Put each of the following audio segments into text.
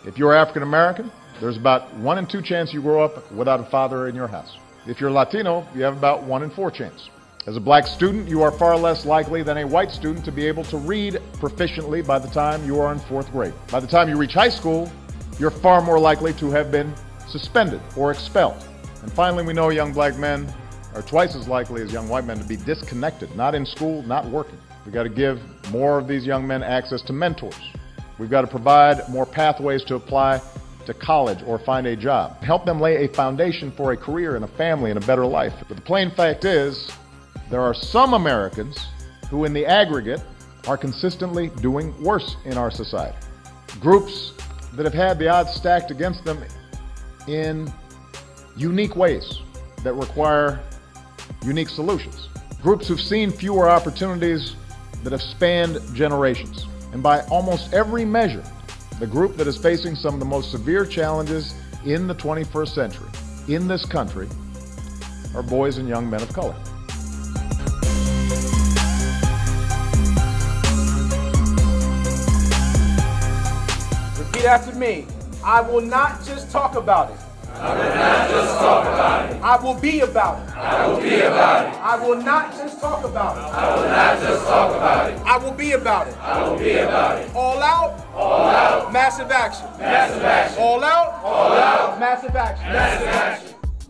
If you're African American, there's about 1 in 2 chance you grow up without a father in your house. If you're Latino, you have about 1 in 4 chance. As a black student, you are far less likely than a white student to be able to read proficiently by the time you are in 4th grade. By the time you reach high school, you're far more likely to have been suspended or expelled. And finally, we know young black men are twice as likely as young white men to be disconnected, not in school, not working. We've got to give more of these young men access to mentors. We've got to provide more pathways to apply to college or find a job. Help them lay a foundation for a career and a family and a better life. But the plain fact is, there are some Americans who in the aggregate are consistently doing worse in our society. Groups that have had the odds stacked against them in unique ways that require unique solutions. Groups who've seen fewer opportunities that have spanned generations. And by almost every measure, the group that is facing some of the most severe challenges in the 21st century in this country are boys and young men of color. Repeat after me. I will not just talk about it. I will not just talk about it. I will be about it. I will be about it. I will not just talk about it. I will not just talk about it. I will be about it. I will be about it. All out. All out. Massive action. Massive action. All out. All out. Massive action. Massive action.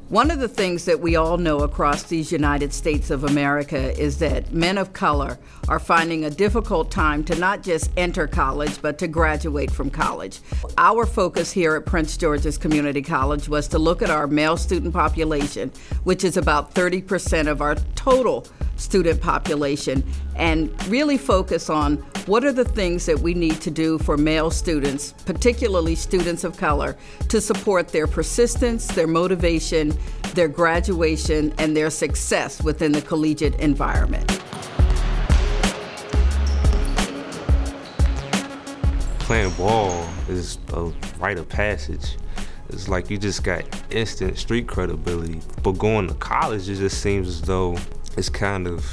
One of the things that we all know across these United States of America is that men of color are finding a difficult time to not just enter college, but to graduate from college. Our focus here at Prince George's Community College was to look at our male student population, which is about 30% of our total student population, and really focus on what are the things that we need to do for male students, particularly students of color, to support their persistence, their motivation, their graduation, and their success within the collegiate environment. Playing ball is a rite of passage. It's like you just got instant street credibility. But going to college, it just seems as though it's kind of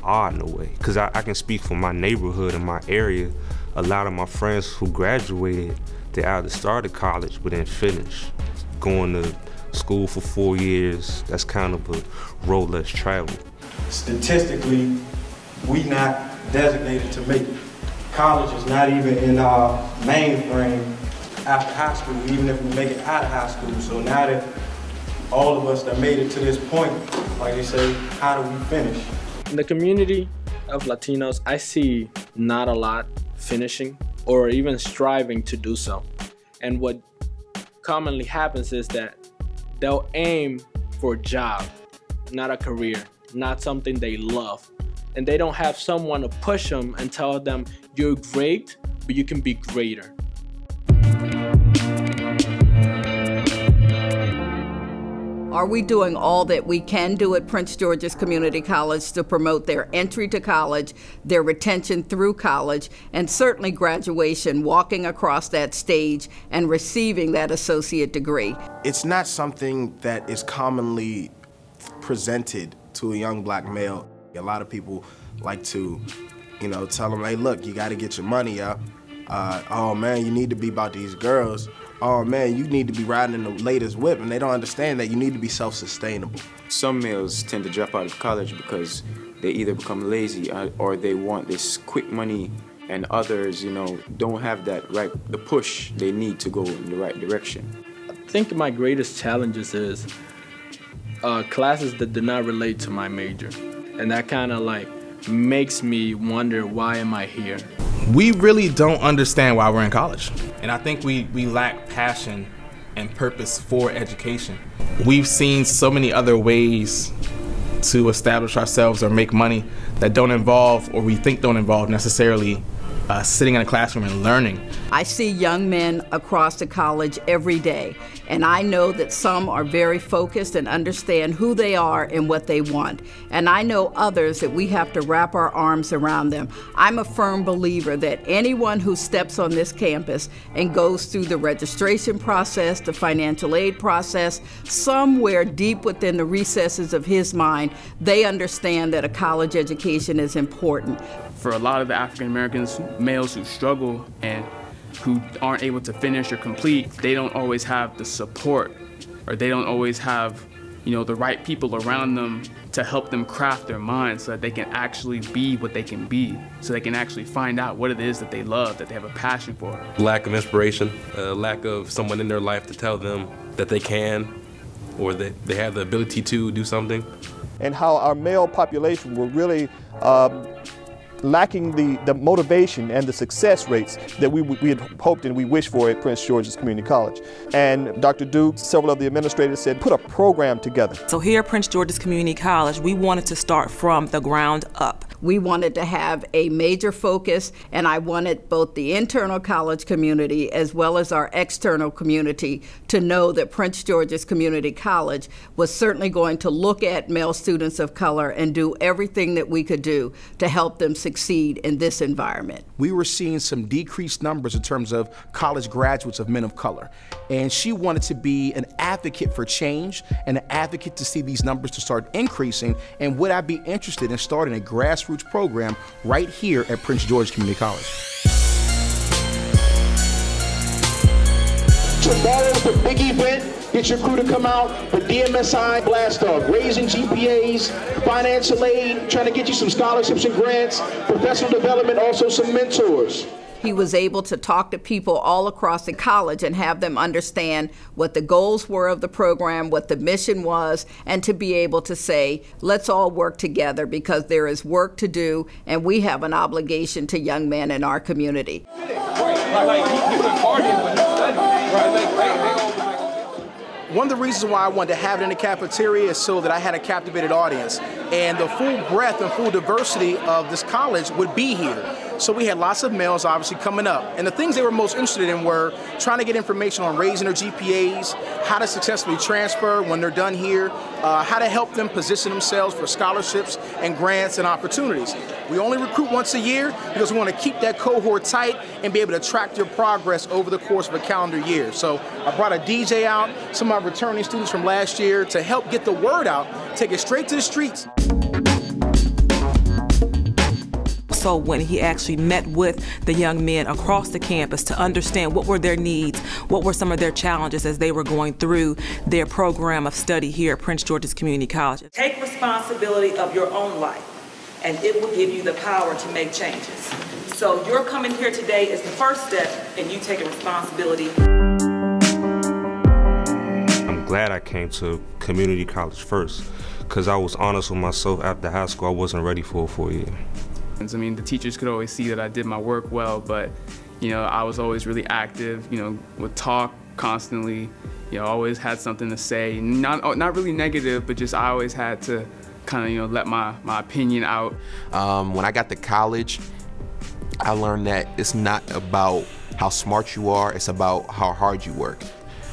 odd in a way. Because I can speak for my neighborhood and my area. A lot of my friends who graduated, they either started college but didn't finish. Going to school for 4 years, that's kind of a road less traveled. Statistically, we not designated to make it. College is not even in our mainframe after high school, even if we make it out of high school. So now that all of us that made it to this point, like they say, how do we finish? In the community of Latinos, I see not a lot finishing or even striving to do so. And what commonly happens is that they'll aim for a job, not a career, not something they love. And they don't have someone to push them and tell them, you're great, but you can be greater. Are we doing all that we can do at Prince George's Community College to promote their entry to college, their retention through college, and certainly graduation, walking across that stage and receiving that associate degree? It's not something that is commonly presented to a young black male. A lot of people like to, tell them, hey, look, you got to get your money up. Oh, man, you need to be about these girls. Oh, man, you need to be riding in the latest whip. And they don't understand that you need to be self-sustainable. Some males tend to drop out of college because they either become lazy or they want this quick money, and others, don't have the push they need to go in the right direction. I think my greatest challenges is classes that do not relate to my major. And that kind of makes me wonder, why am I here? We really don't understand why we're in college. And I think we lack passion and purpose for education. We've seen so many other ways to establish ourselves or make money that don't involve, or we think don't involve necessarily, sitting in a classroom and learning. I see young men across the college every day, and I know that some are very focused and understand who they are and what they want. And I know others that we have to wrap our arms around them. I'm a firm believer that anyone who steps on this campus and goes through the registration process, the financial aid process, somewhere deep within the recesses of his mind, they understand that a college education is important. For a lot of the African Americans, males who struggle and who aren't able to finish or complete, they don't always have the support, or they don't always have, you know, the right people around them to help them craft their minds so that they can actually be what they can be, so they can actually find out what it is that they love, that they have a passion for. Lack of inspiration, lack of someone in their life to tell them that they can, or that they have the ability to do something. And how our male population were really lacking the motivation and the success rates that we had hoped and we wished for at Prince George's Community College. And Dr. Duke, several of the administrators said, put a program together. So here at Prince George's Community College, we wanted to start from the ground up. We wanted to have a major focus, and I wanted both the internal college community as well as our external community to know that Prince George's Community College was certainly going to look at male students of color and do everything that we could do to help them succeed in this environment. We were seeing some decreased numbers in terms of college graduates of men of color. And she wanted to be an advocate for change and an advocate to see these numbers to start increasing. And would I be interested in starting a grassroots program right here at Prince George Community College? Tomorrow's the big event. Get your crew to come out. The DMSI blast off, raising GPAs, financial aid, trying to get you some scholarships and grants, professional development, also some mentors. He was able to talk to people all across the college and have them understand what the goals were of the program, what the mission was, and to be able to say, let's all work together because there is work to do and we have an obligation to young men in our community. One of the reasons why I wanted to have it in the cafeteria is so that I had a captivated audience, and the full breadth and full diversity of this college would be here. So we had lots of males obviously coming up, and the things they were most interested in were trying to get information on raising their GPAs, how to successfully transfer when they're done here, how to help them position themselves for scholarships and grants and opportunities. We only recruit once a year because we want to keep that cohort tight and be able to track their progress over the course of a calendar year. So I brought a DJ out, some of my returning students from last year, to help get the word out, take it straight to the streets. So when he actually met with the young men across the campus to understand what were their needs, what were some of their challenges as they were going through their program of study here at Prince George's Community College. Take responsibility of your own life, and it will give you the power to make changes. So your coming here today is the first step in you taking responsibility. I'm glad I came to community college first, because I was honest with myself after high school. I wasn't ready for a 4-year. I mean, the teachers could always see that I did my work well, but, you know, I was always really active, you know, would talk constantly, you know, always had something to say. Not really negative, but just I always had to kind of, you know, let my opinion out. When I got to college, I learned that it's not about how smart you are, it's about how hard you work.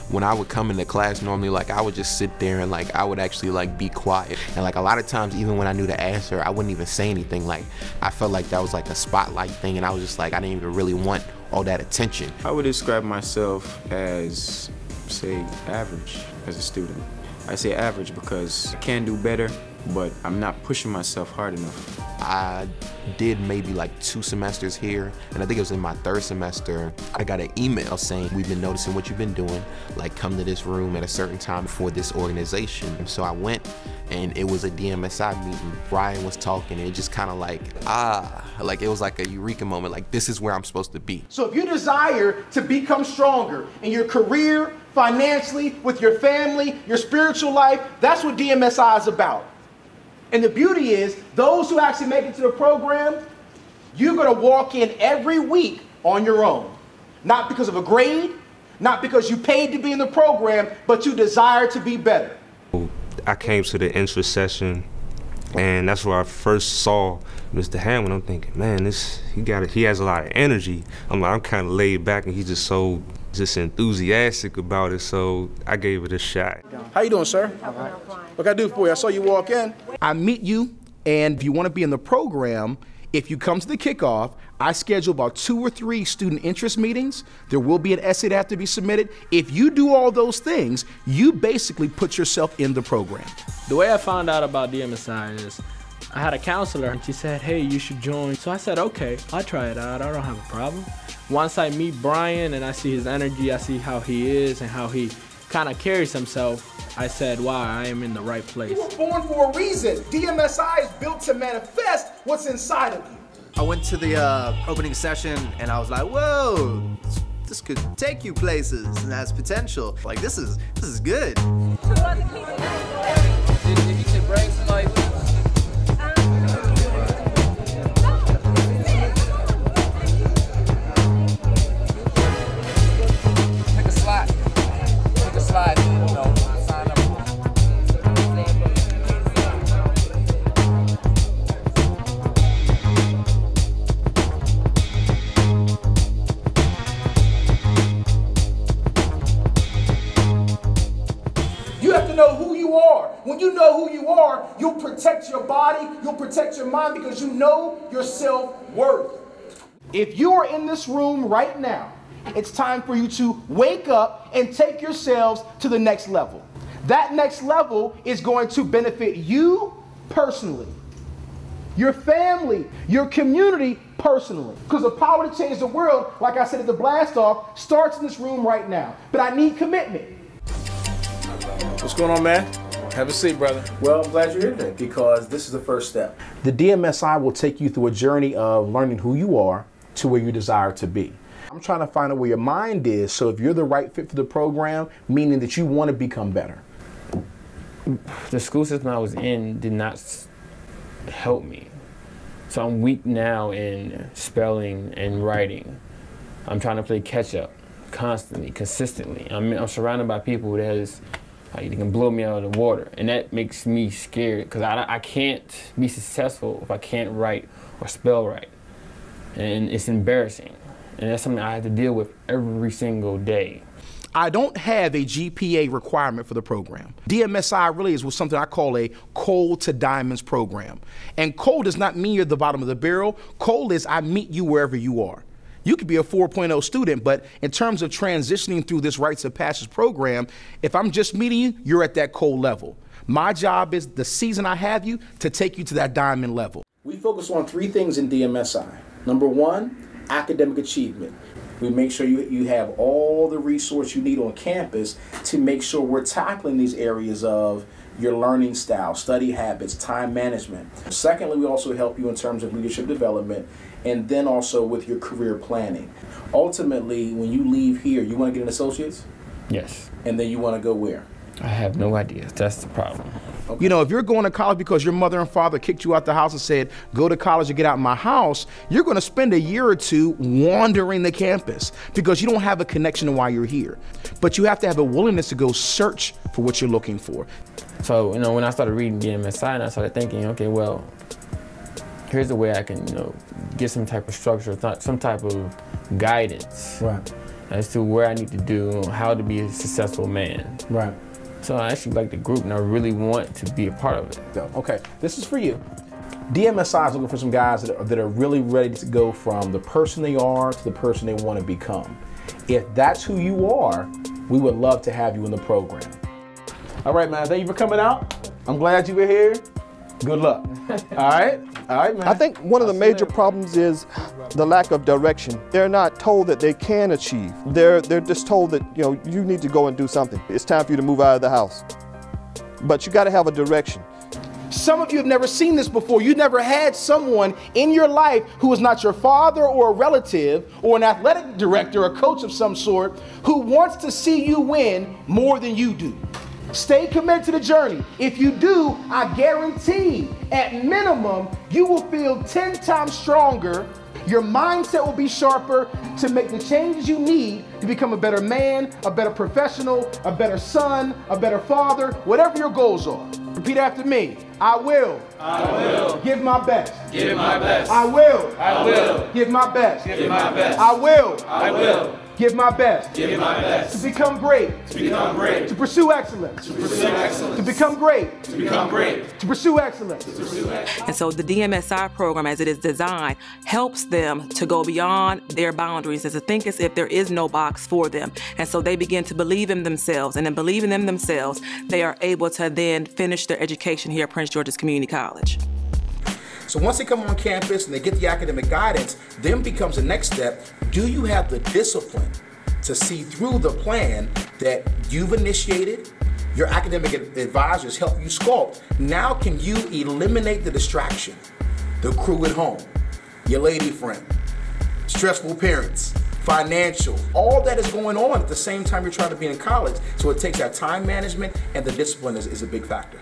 When I would come into class normally, like, I would just sit there and like I would actually like be quiet, and like a lot of times even when I knew the answer I wouldn't even say anything. Like, I felt like that was like a spotlight thing, and I was just like, I didn't even really want all that attention. I would describe myself as, say, average as a student. I say average because I can do better, but I'm not pushing myself hard enough. I did maybe like 2 semesters here, and I think it was in my 3rd semester, I got an email saying, we've been noticing what you've been doing, like come to this room at a certain time for this organization. So I went, and it was a DMSI meeting. Brian was talking, and it just kind of like, like it was like a eureka moment, like this is where I'm supposed to be. So if you desire to become stronger in your career, financially, with your family, your spiritual life, that's what DMSI is about. And the beauty is, those who actually make it to the program, you're going to walk in every week on your own. Not because of a grade, not because you paid to be in the program, but you desire to be better. I came to the interest session, and that's where I first saw Mr. Hammond. I'm thinking, man, he has a lot of energy. I'm kind of laid back, and he's just so enthusiastic about it, so I gave it a shot. How you doing, sir? All right. What can I do for you? I saw you walk in. I meet you, and if you want to be in the program, if you come to the kickoff, I schedule about 2 or 3 student interest meetings. There will be an essay that has to be submitted. If you do all those things, you basically put yourself in the program. The way I found out about DMSI is I had a counselor and she said, hey, you should join. So I said, okay, I'll try it out. I don't have a problem. Once I meet Brian and I see his energy, I see how he is and how he kind of carries himself, I said, wow, I am in the right place. You were born for a reason. DMSI is built to manifest what's inside of you. I went to the opening session and I was like, whoa, this could take you places and has potential. Like, this is good. If you can bring somebody with take a slide. Take a slide, you know, sign up. You have to know who you are. When you know who you are, you'll protect your body, you'll protect your mind because you know your self-worth. If you are in this room right now, it's time for you to wake up and take yourselves to the next level. That next level is going to benefit you personally, your family, your community personally. Because the power to change the world, like I said at the blast off, starts in this room right now. But I need commitment. What's going on, man? Have a seat, brother. Well, I'm glad you're here today because this is the first step. The DMSI will take you through a journey of learning who you are to where you desire to be. I'm trying to find out where your mind is, so if you're the right fit for the program, meaning that you want to become better. The school system I was in did not help me. So I'm weak now in spelling and writing. I'm trying to play catch up constantly, consistently. I'm surrounded by people that is, they can blow me out of the water, and that makes me scared because I can't be successful if I can't write or spell right, and it's embarrassing, and that's something I have to deal with every single day. I don't have a GPA requirement for the program. DMSI really is something I call a coal to diamonds program, and coal does not mean you're at the bottom of the barrel. Coal is I meet you wherever you are. You could be a 4.0 student, but in terms of transitioning through this rites of passage program, if I'm just meeting you, you're at that coal level. My job is the season I have you to take you to that diamond level. We focus on 3 things in DMSI. Number 1, academic achievement. We make sure you have all the resource you need on campus to make sure we're tackling these areas of your learning style, study habits, time management. Secondly, we also help you in terms of leadership development and then also with your career planning. Ultimately, when you leave here, you want to get an associate's? Yes. And then you want to go where? I have no idea. That's the problem. Okay. You know, if you're going to college because your mother and father kicked you out the house and said, go to college or get out of my house, you're going to spend a year or 2 wandering the campus because you don't have a connection to why you're here. But you have to have a willingness to go search for what you're looking for. So, you know, when I started reading DMSI, and I started thinking, okay, well, here's the way I can, you know, get some type of structure, some type of guidance as to where I need to do, how to be a successful man. Right. So I actually like the group and I really want to be a part of it. Okay, this is for you. DMSI is looking for some guys that are really ready to go from the person they are to the person they want to become. If that's who you are, we would love to have you in the program. All right, man, thank you for coming out. I'm glad you were here. Good luck. All right, man. I think one of the major problems is the lack of direction. They're not told that they can achieve. They're just told that, you know, you need to go and do something. It's time for you to move out of the house. But you got to have a direction. Some of you have never seen this before. You've never had someone in your life who is not your father or a relative or an athletic director or coach of some sort who wants to see you win more than you do. Stay committed to the journey. If you do, I guarantee, at minimum, you will feel 10 times stronger. Your mindset will be sharper to make the changes you need to become a better man, a better professional, a better son, a better father, whatever your goals are. Repeat after me. I will give my best. Give my best. I will give my best. Give my best. I will give my best. Give my best. To become great. To become great. To pursue excellence. To pursue excellence. To become great. To become great. To pursue excellence. To pursue excellence. And so the DMSI program, as it is designed, helps them to go beyond their boundaries, and to think as if there is no box for them. And so they begin to believe in themselves, and in believing in themselves, they are able to then finish their education here at Prince George's Community College. So once they come on campus and they get the academic guidance, then becomes the next step. Do you have the discipline to see through the plan that you've initiated? Your academic advisors help you sculpt. Now can you eliminate the distraction? The crew at home, your lady friend, stressful parents, financial, all that is going on at the same time you're trying to be in college. So it takes that time management, and the discipline is a big factor.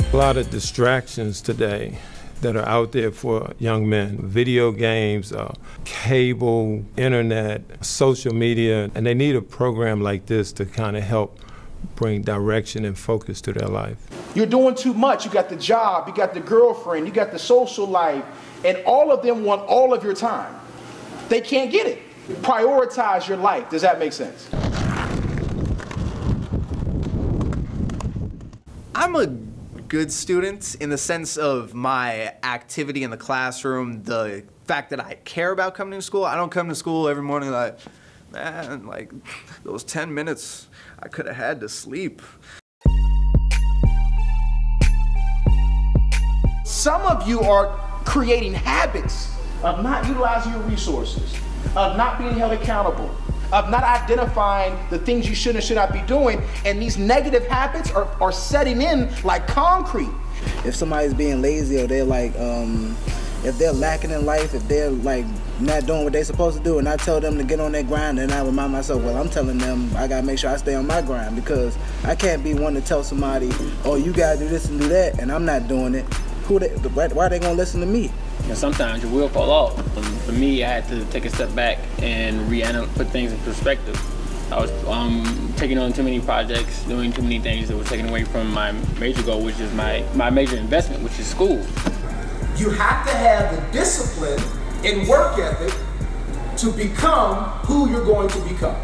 A lot of distractions today that are out there for young men. Video games, cable, internet, social media, and they need a program like this to kind of help bring direction and focus to their life. You're doing too much. You got the job, you got the girlfriend, you got the social life, and all of them want all of your time. They can't get it. Prioritize your life. Does that make sense? I'm a good student in the sense of my activity in the classroom, the fact that I care about coming to school. I don't come to school every morning like, man, like those 10 minutes I could have had to sleep. Some of you are creating habits of not utilizing your resources, of not being held accountable, of not identifying the things you should and should not be doing, and these negative habits are setting in like concrete. If somebody's being lazy, or they're like, if they're lacking in life, if they're like not doing what they're supposed to do, and I tell them to get on their grind, and I remind myself, well, I'm telling them I gotta make sure I stay on my grind, because I can't be one to tell somebody, oh, you gotta do this and do that, and I'm not doing it. Why are they gonna listen to me? And sometimes your will fall off. For me, I had to take a step back and put things in perspective. I was taking on too many projects, doing too many things that were taken away from my major goal, which is my major investment, which is school. You have to have the discipline and work ethic to become who you're going to become.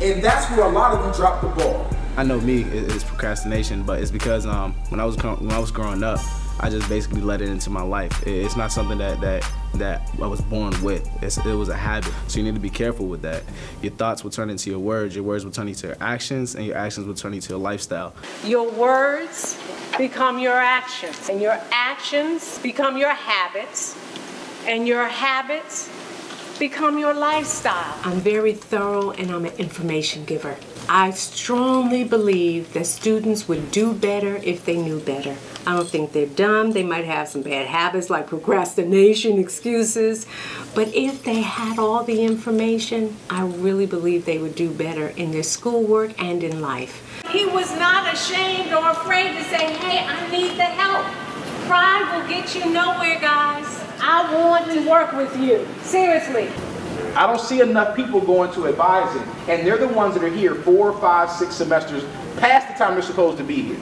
And that's where a lot of you drop the ball. I know me, it's procrastination, but it's because when I was growing up, I just basically let it into my life. It's not something that I was born with. It was a habit. So you need to be careful with that. Your thoughts will turn into your words will turn into your actions, and your actions will turn into your lifestyle. Your words become your actions, and your actions become your habits, and your habits become your lifestyle. I'm very thorough, and I'm an information giver. I strongly believe that students would do better if they knew better. I don't think they're dumb. They might have some bad habits like procrastination, excuses. But if they had all the information, I really believe they would do better in their schoolwork and in life. He was not ashamed or afraid to say, hey, I need the help. Pride will get you nowhere, guys. I want to work with you. Seriously. I don't see enough people going to advising, and they're the ones that are here 4, 5, 6 semesters past the time they're supposed to be here.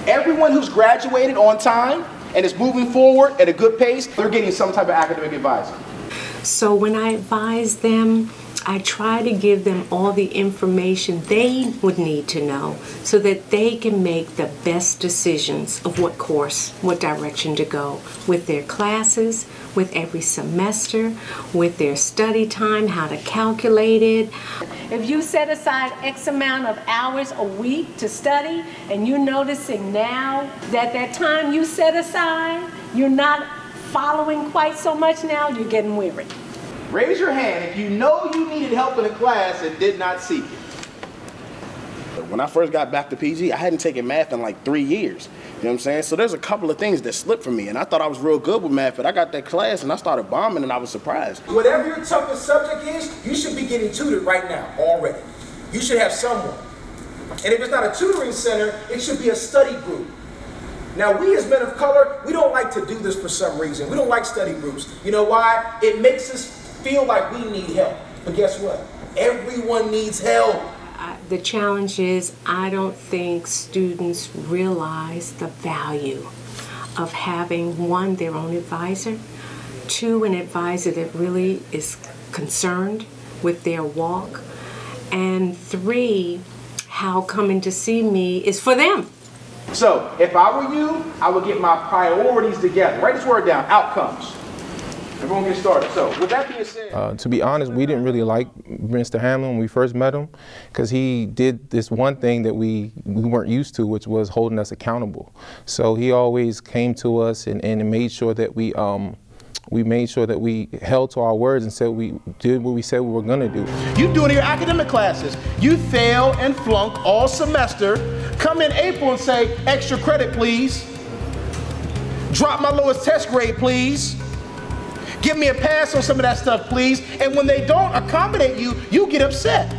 Everyone who's graduated on time and is moving forward at a good pace, they're getting some type of academic advising. So when I advise them, I try to give them all the information they would need to know so that they can make the best decisions of what course, what direction to go with their classes, with every semester, with their study time, how to calculate it. If you set aside X amount of hours a week to study, and you're noticing now that that time you set aside, you're not following quite so much now, you're getting weary. Raise your hand if you know you needed help in a class and did not seek it. When I first got back to PG, I hadn't taken math in like 3 years. You know what I'm saying? So there's a couple of things that slipped for me, and I thought I was real good with math, but I got that class and I started bombing and I was surprised. Whatever your toughest subject is, you should be getting tutored right now, already. You should have someone. And if it's not a tutoring center, it should be a study group. Now, we as men of color, we don't like to do this for some reason. We don't like study groups. You know why? It makes us feel like we need help. But guess what? Everyone needs help. The challenge is I don't think students realize the value of having, one, their own advisor, 2, an advisor that really is concerned with their walk, and 3, how coming to see me is for them. So, if I were you, I would get my priorities together. Write this word down, outcomes. Everyone get started. So, with that being said... To be honest, we didn't really like Mr. Hamlin when we first met him, because he did this one thing that we weren't used to, which was holding us accountable. So he always came to us and made sure that we made sure that we held to our words and said we did what we said we were going to do. You do it in your academic classes. You fail and flunk all semester. Come in April and say, extra credit, please. Drop my lowest test grade, please. Give me a pass on some of that stuff, please. And when they don't accommodate you, you get upset.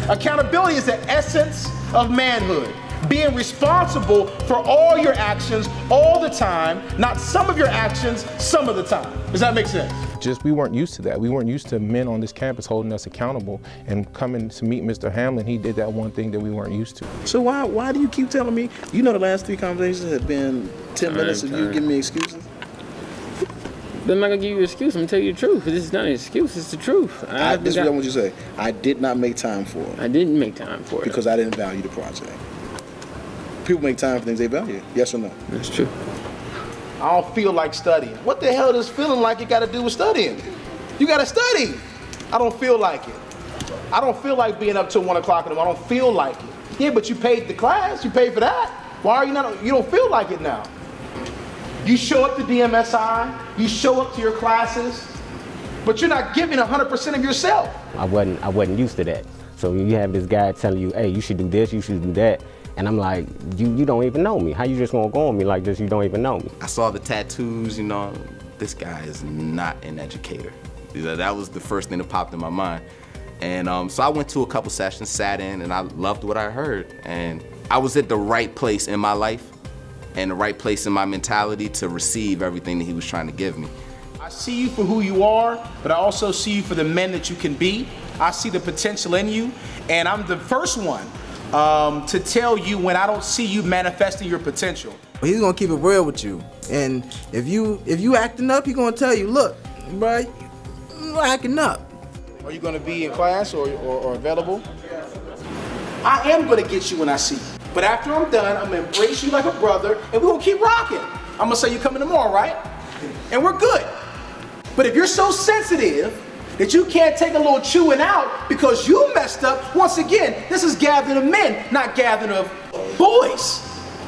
Accountability is the essence of manhood. Being responsible for all your actions all the time, not some of your actions some of the time. Does that make sense? Just we weren't used to that. We weren't used to men on this campus holding us accountable. And coming to meet Mr. Hamlin, he did that one thing that we weren't used to. So why do you keep telling me, you know the last 3 conversations have been 10 minutes of you giving me excuses? But I'm not gonna give you an excuse. I'm gonna tell you the truth. This is not an excuse. It's the truth. This is what I want you to say. I did not make time for it. I didn't make time for it because I didn't value the project. People make time for things they value. Yes or no? That's true. I don't feel like studying. What the hell does feeling like it got to do with studying? You got to study. I don't feel like it. I don't feel like being up till 1 o'clock in the morning. I don't feel like it. Yeah, but you paid the class. You paid for that. Why are you not? You don't feel like it now. You show up to DMSI. You show up to your classes, but you're not giving 100% of yourself. I wasn't used to that. So you have this guy telling you, hey, you should do this, you should do that. And I'm like, you don't even know me. How you just gonna go on me like this? You don't even know me. I saw the tattoos, you know, this guy is not an educator. That was the first thing that popped in my mind. And so I went to a couple sessions, sat in, and I loved what I heard. And I was at the right place in my life and the right place in my mentality to receive everything that he was trying to give me. I see you for who you are, but I also see you for the men that you can be. I see the potential in you, and I'm the first one to tell you when I don't see you manifesting your potential. He's gonna keep it real with you, and if you acting up, he's gonna tell you, look, bro, you acting up. Are you gonna be in class or available? I am gonna get you when I see you, but after I'm done, I'm gonna embrace you like a brother, and we're gonna keep rocking. I'm gonna say you coming tomorrow, right? And we're good. But if you're so sensitive that you can't take a little chewing out because you messed up, once again, this is gathering of men, not gathering of boys.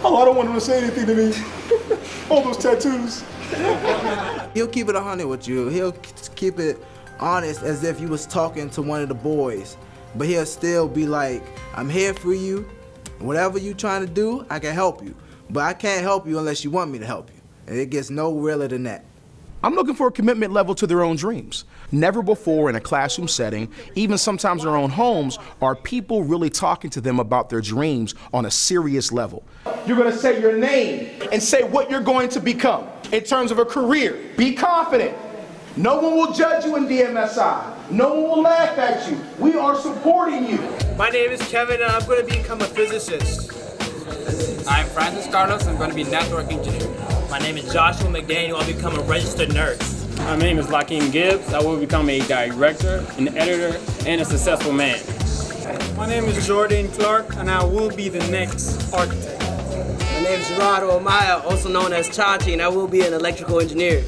Oh, I don't want him to say anything to me. All those tattoos. He'll keep it 100 with you. He'll keep it honest as if you was talking to one of the boys. But he'll still be like, I'm here for you. Whatever you trying to do, I can help you. But I can't help you unless you want me to help you. And it gets no realer than that. I'm looking for a commitment level to their own dreams. Never before in a classroom setting, even sometimes in their own homes, are people really talking to them about their dreams on a serious level. You're gonna say your name and say what you're going to become in terms of a career. Be confident. No one will judge you in DMSI. No one will laugh at you. We are supporting you. My name is Kevin and I'm gonna become a physicist. I'm Francis Carlos, I'm gonna be a network engineer. My name is Joshua McDaniel, I'll become a registered nurse. My name is Lakeem Gibbs. I will become a director, an editor, and a successful man. My name is Jordan Clark, and I will be the next architect. My name is Gerardo Amaya, also known as Chachi, and I will be an electrical engineer.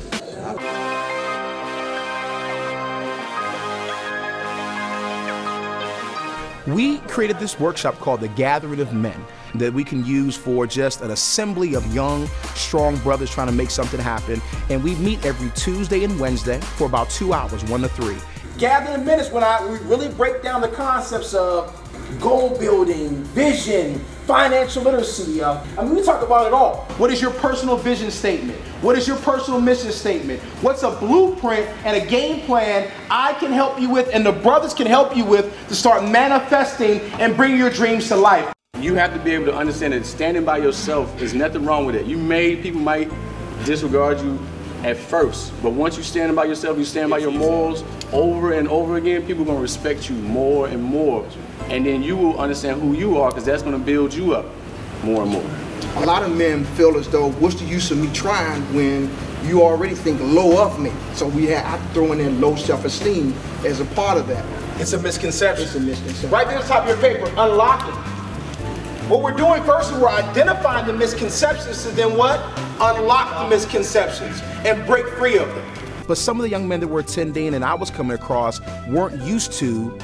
We created this workshop called The Gathering of Men that we can use for just an assembly of young, strong brothers trying to make something happen. And we meet every Tuesday and Wednesday for about 2 hours, 1 to 3. Gathering of Men is when we really break down the concepts of goal building, vision, financial literacy. I mean, we talk about it all. What is your personal vision statement? What is your personal mission statement? What's a blueprint and a game plan I can help you with and the brothers can help you with to start manifesting and bring your dreams to life? You have to be able to understand that standing by yourself, there's nothing wrong with it. People might disregard you at first, but once you stand by yourself, you stand by your morals over and over again, people are going to respect you more and more. And then you will understand who you are, because that's going to build you up more and more. A lot of men feel as though, what's the use of me trying when you already think low of me. So I throw in there low self-esteem as a part of that. It's a misconception. It's a misconception. Right there at the top of your paper, unlocking. What we're doing first is we're identifying the misconceptions to then what? Unlock the misconceptions and break free of them. But some of the young men that were attending and I was coming across weren't used to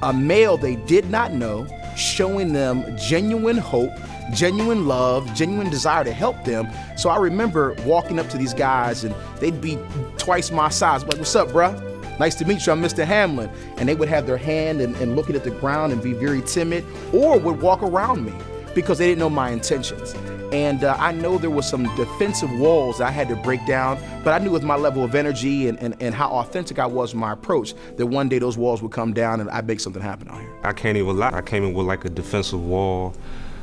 a male they did not know showing them genuine hope, genuine love, genuine desire to help them. So I remember walking up to these guys and they'd be twice my size. Like, what's up, bruh? Nice to meet you, I'm Mr. Hamlin. And they would have their hand and looking at the ground and be very timid, or would walk around me because they didn't know my intentions. And I know there was some defensive walls I had to break down, but I knew with my level of energy and how authentic I was in my approach, that one day those walls would come down and I'd make something happen out here. I can't even lie. I came in with like a defensive wall.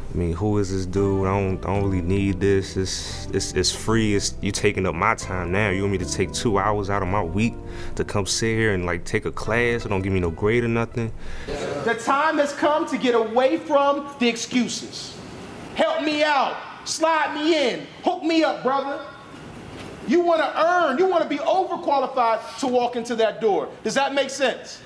I mean, who is this dude? I don't really need this. It's free. You taking up my time now. You want me to take 2 hours out of my week to come sit here and like take a class? Don't give me no grade or nothing. The time has come to get away from the excuses. Help me out. Slide me in. Hook me up, brother. You want to earn. You want to be overqualified to walk into that door. Does that make sense?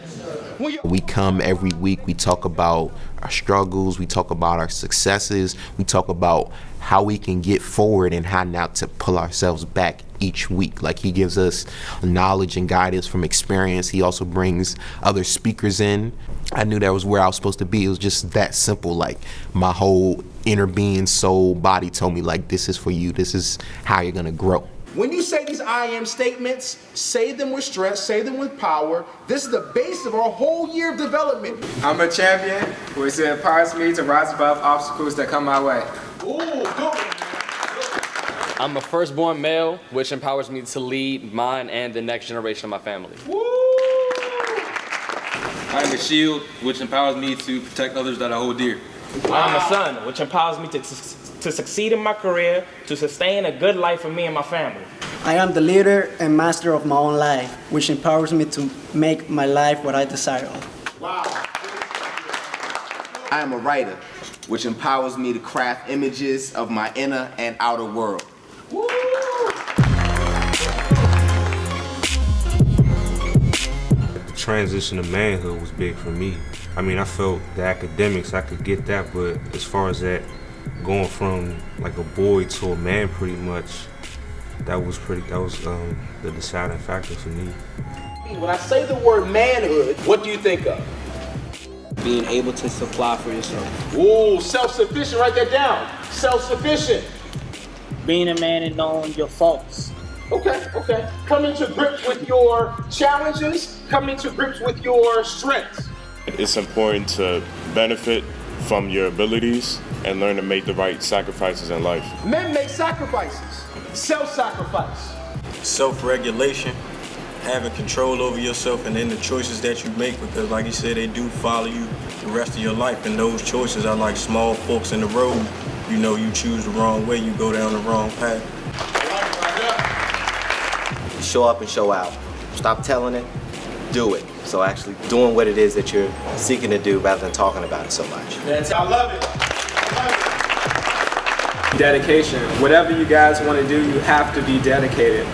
We come every week. We talk about our struggles. We talk about our successes. We talk about how we can get forward and how not to pull ourselves back each week. Like, he gives us knowledge and guidance from experience. He also brings other speakers in. I knew that was where I was supposed to be. It was just that simple. Like, my whole inner being, soul, body told me, like, this is for you. This is how you're gonna grow. When you say these I am statements, say them with stress, say them with power. This is the base of our whole year of development. I'm a champion, which empowers me to rise above obstacles that come my way. Ooh, good. I'm a firstborn male, which empowers me to lead mine and the next generation of my family. I'm a shield, which empowers me to protect others that I hold dear. I'm a son, which empowers me to succeed in my career, to sustain a good life for me and my family. I am the leader and master of my own life, which empowers me to make my life what I desire. Wow. I am a writer, which empowers me to craft images of my inner and outer world. The transition to manhood was big for me. I mean, I felt the academics, I could get that, but as far as that, going from like a boy to a man pretty much, that was the deciding factor for me. When I say the word manhood, what do you think of? Being able to supply for yourself. Ooh, self-sufficient, write that down. Self-sufficient. Being a man and knowing your faults. Okay, okay. Coming to grips with your challenges, coming to grips with your strengths. It's important to benefit from your abilities and learn to make the right sacrifices in life. Men make sacrifices, self-sacrifice. Self-regulation, having control over yourself and then the choices that you make, because like you said, they do follow you the rest of your life, and those choices are like small forks in the road. You know, you choose the wrong way, you go down the wrong path. Show up and show out. Stop telling it, do it. So actually doing what it is that you're seeking to do rather than talking about it so much. I love it. Dedication. Whatever you guys want to do, you have to be dedicated.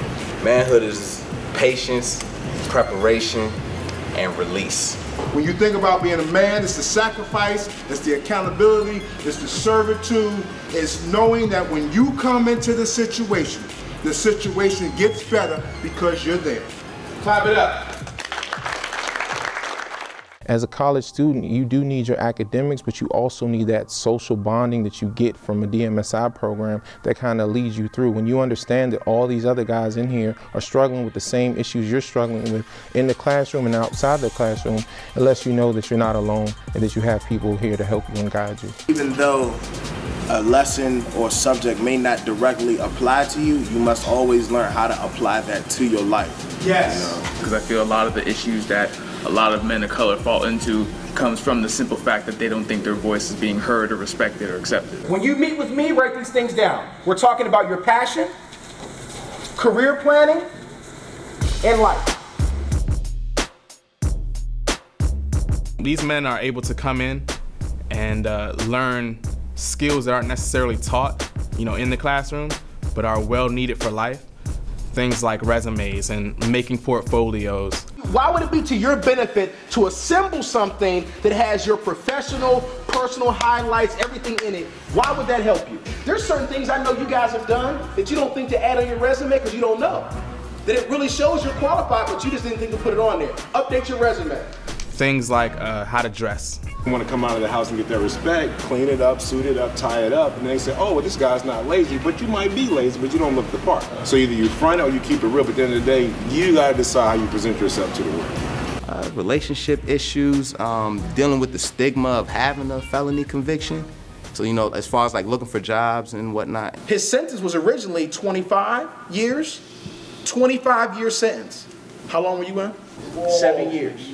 Manhood is patience, preparation, and release. When you think about being a man, it's the sacrifice, it's the accountability, it's the servitude, it's knowing that when you come into the situation gets better because you're there. Clap it up. As a college student, you do need your academics, but you also need that social bonding that you get from a DMSI program that kind of leads you through. When you understand that all these other guys in here are struggling with the same issues you're struggling with in the classroom and outside the classroom, it lets you know that you're not alone and that you have people here to help you and guide you. Even though a lesson or subject may not directly apply to you, you must always learn how to apply that to your life. Yes. Because I feel a lot of the issues that a lot of men of color fall into comes from the simple fact that they don't think their voice is being heard or respected or accepted. When you meet with me, write these things down. We're talking about your passion, career planning, and life. These men are able to come in and learn skills that aren't necessarily taught, in the classroom, but are well needed for life. things like resumes and making portfolios. Why would it be to your benefit to assemble something that has your professional, personal highlights, everything in it? Why would that help you? There's certain things I know you guys have done that you don't think to add on your resume because you don't know. That it really shows you're qualified, but you just didn't think to put it on there. Update your resume. Things like how to dress. You want to come out of the house and get their respect, clean it up, suit it up, tie it up, and they say, oh, well, this guy's not lazy, but you might be lazy, but you don't look the part. So either you front it or you keep it real, but at the end of the day, you got to decide how you present yourself to the world. Relationship issues, dealing with the stigma of having a felony conviction. So, you know, as far as like looking for jobs and whatnot. His sentence was originally 25 years, 25-year sentence. How long were you in? 7 years.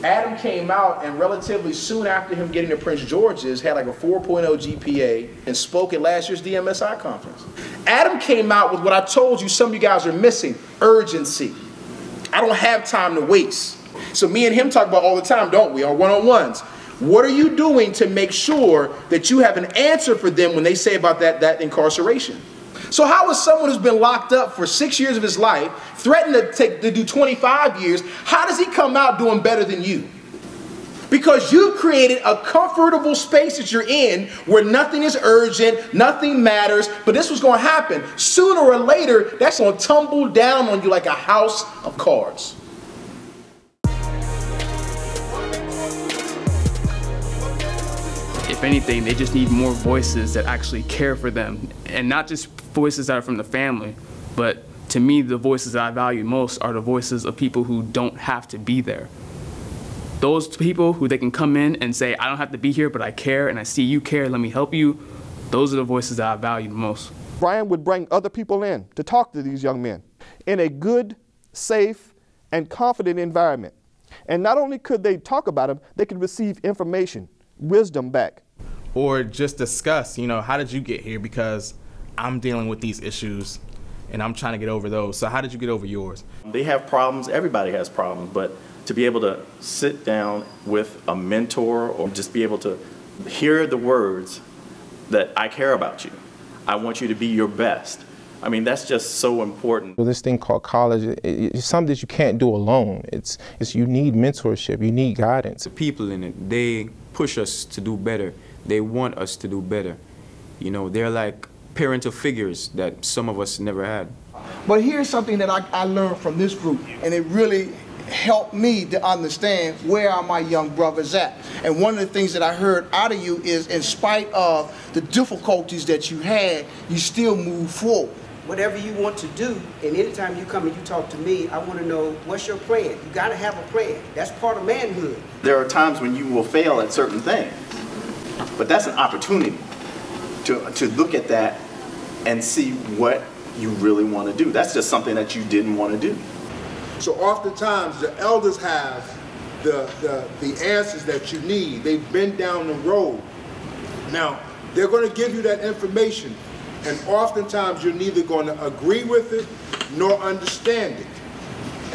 Adam came out and relatively soon after him getting to Prince George's had like a 4.0 GPA and spoke at last year's DMSI conference. Adam came out with what I told you some of you guys are missing, urgency. I don't have time to waste. So me and him talk about all the time, don't we, on one-on-ones. What are you doing to make sure that you have an answer for them when they say about that incarceration? So how is someone who's been locked up for 6 years of his life, threatened to do 25 years, how does he come out doing better than you? Because you've created a comfortable space that you're in where nothing is urgent, nothing matters, but this was going to happen. Sooner or later, that's going to tumble down on you like a house of cards. If anything, they just need more voices that actually care for them, and not just voices that are from the family, but to me, the voices that I value most are the voices of people who don't have to be there. Those people who they can come in and say, I don't have to be here, but I care, and I see you care, let me help you. Those are the voices that I value most. Brian would bring other people in to talk to these young men in a good, safe, and confident environment. And not only could they talk about them, they could receive information, wisdom back. Or just discuss, you know, how did you get here? Because I'm dealing with these issues and I'm trying to get over those. So how did you get over yours? They have problems, everybody has problems, but to be able to sit down with a mentor or just be able to hear the words that I care about you. I want you to be your best. I mean, that's just so important. This thing called college, it's something that you can't do alone. It's you need mentorship, you need guidance. The people in it, they push us to do better. They want us to do better. You know, they're like parental figures that some of us never had. But here's something that I learned from this group, and it really helped me to understand where are my young brothers at. And one of the things that I heard out of you is, in spite of the difficulties that you had, you still move forward. Whatever you want to do, and anytime you come and you talk to me, I want to know, what's your plan? You got to have a plan. That's part of manhood. There are times when you will fail at certain things, but that's an opportunity to look at that and see what you really want to do. That's just something that you didn't want to do. So oftentimes the elders have the answers that you need. They've been down the road. Now, they're going to give you that information, and oftentimes you're neither going to agree with it nor understand it.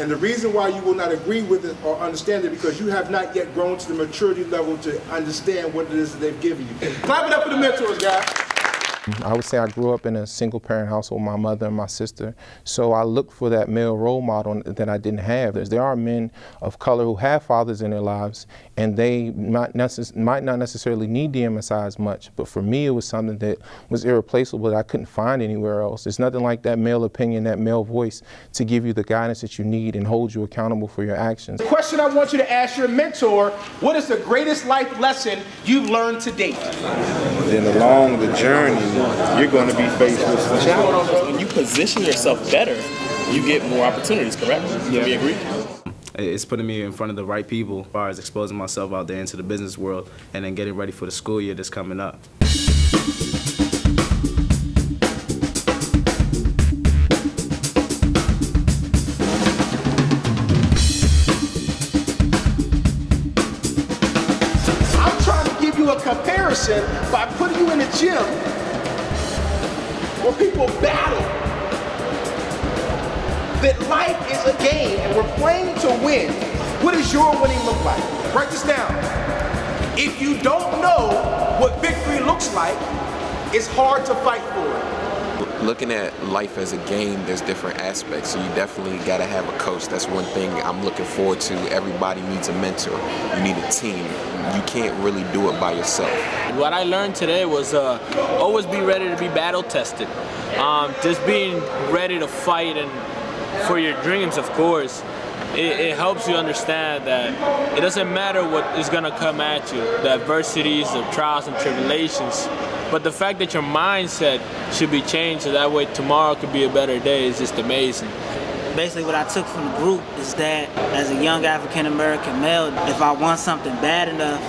And the reason why you will not agree with it or understand it because you have not yet grown to the maturity level to understand what it is that they've given you. Clap it up for the mentors, guys. I would say I grew up in a single-parent household, my mother and my sister, so I looked for that male role model that I didn't have. There are men of color who have fathers in their lives, and they might not necessarily need DMSI as much, but for me it was something that was irreplaceable that I couldn't find anywhere else. There's nothing like that male opinion, that male voice to give you the guidance that you need and hold you accountable for your actions. The question I want you to ask your mentor, what is the greatest life lesson you've learned to date? Then along the journey, you're going to be faced with some challenges. When you position yourself better, you get more opportunities, correct? Yeah. Do we agree? It's putting me in front of the right people as far as exposing myself out there into the business world and then getting ready for the school year that's coming up. I'm trying to give you a comparison by putting you in the gym where people battle. That life is a game and we're playing to win. What does your winning look like? Write this down. If you don't know what victory looks like, it's hard to fight for it. looking at life as a game, there's different aspects. So you definitely got to have a coach. That's one thing I'm looking forward to. Everybody needs a mentor. You need a team. You can't really do it by yourself. What I learned today was always be ready to be battle tested. Just being ready to fight and for your dreams, of course. It helps you understand that it doesn't matter what is going to come at you, the adversities, the trials and tribulations, but the fact that your mindset should be changed so that way tomorrow could be a better day is just amazing. Basically what I took from the group is that as a young African American male, if I want something bad enough,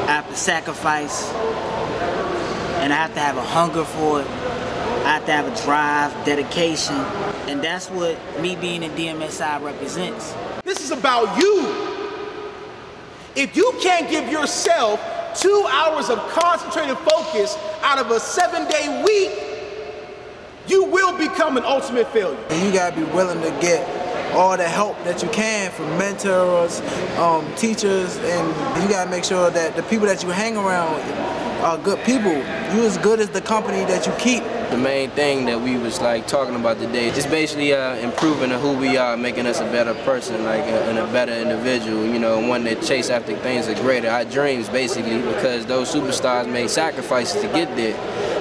I have to sacrifice, and I have to have a hunger for it. I have to have a drive, dedication, and that's what me being in DMSI represents. This is about you. If you can't give yourself 2 hours of concentrated focus out of a 7-day week, you will become an ultimate failure. And you gotta be willing to get all the help that you can from mentors, teachers, and you gotta make sure that the people that you hang around are good people. You as good as the company that you keep. The main thing that we was like talking about today, just basically improving who we are, making us a better person, like and a better individual, you know, one that chase after things that are greater, our dreams basically, because those superstars made sacrifices to get there.